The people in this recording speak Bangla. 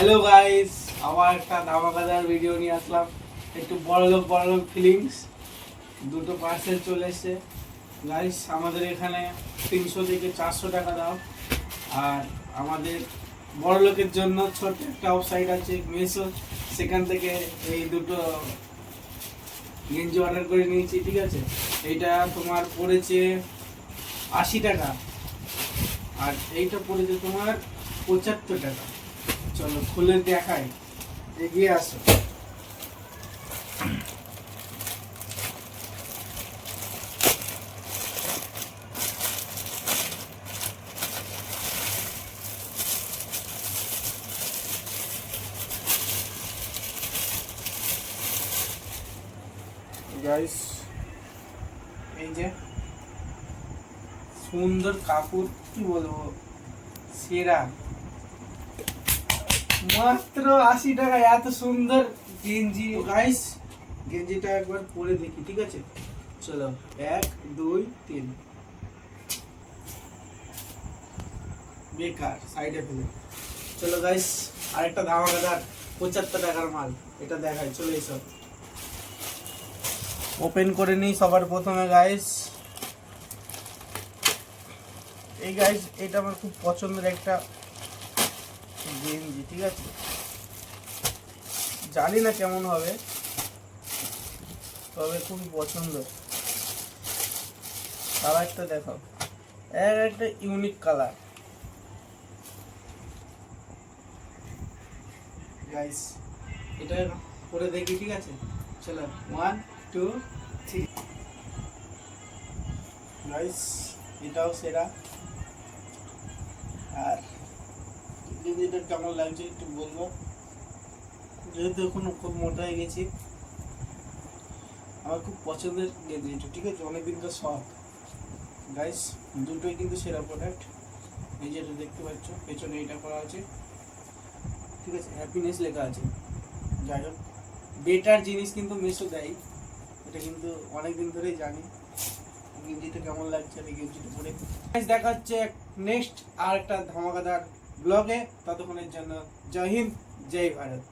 হ্যালো গাইস, আবার একটা ধামাকাদার ভিডিও নিয়ে আসলাম। একটু বড়লোক ফিলিংস। দুটো পার্সেল চলে এসেছে গাইস। আমাদের এখানে 300 থেকে 400 টাকা দাও। আর আমাদের বড়লোকের জন্য ছোট একটা ওয়েবসাইট আছে মেসো, সেখান থেকে এই দুটো গেঞ্জি অর্ডার করে নিয়েছি। ঠিক আছে, এইটা তোমার পড়েছে 80 টাকা আর এইটা পড়েছে তোমার 75 টাকা। চলো খুলে দেখাই, এগিয়ে আসো। গাইস, এই যে সুন্দর কাপড়, কি বলবো, সেরা। মাত্র 80 টাকা এত সুন্দর গেঞ্জি। গাইস, গেঞ্জিটা একবার পরে দেখি। ঠিক আছে, চলো 1 2 3। বেকার, সাইডে ফেলে। চলো গাইস, আরেকটা ধামাকাদার 75 টাকার মাল, এটা দেখাই। চলে এসো, ওপেন করে নিই সবার প্রথমে। গাইস, এই গাইস, এটা আমার খুব পছন্দের একটা গেঞ্জি। ঠিক আছে, জানি না কেমন হবে, তবে খুবই পছন্দ। কালারটা দেখো, একটা ইউনিক কালার। গাইস, এটা পরে দেখি। ঠিক আছে, চলো 1 2 3। গাইস, এটাও সেরা। আর গেঞ্জিটা কেমন লাগছে একটু বলবো, যেহেতু এখন খুব মোটা হয়ে গেছি। আমার খুব পছন্দের গেঞ্জি। ঠিক আছে, অনেকদিনকার শখ। গাইস, দুটোই কিন্তু সেরা প্রোডাক্ট। এই যেটা দেখতে পাচ্ছ, পেছনে এটা করা আছে। ঠিক আছে, হ্যাপিনেস লেখা আছে। যাই হোক, বেটার জিনিস কিন্তু মেসো দেয়, এটা কিন্তু অনেকদিন ধরেই জানি। গেঞ্জিটা কেমন লাগছে, এই গেঞ্জিটা পরে। দেখা হচ্ছে নেক্সট আর একটা ধামাকাদার ব্লগে। ততক্ষণের জন্য জয় হিন্দ, জয় ভারত।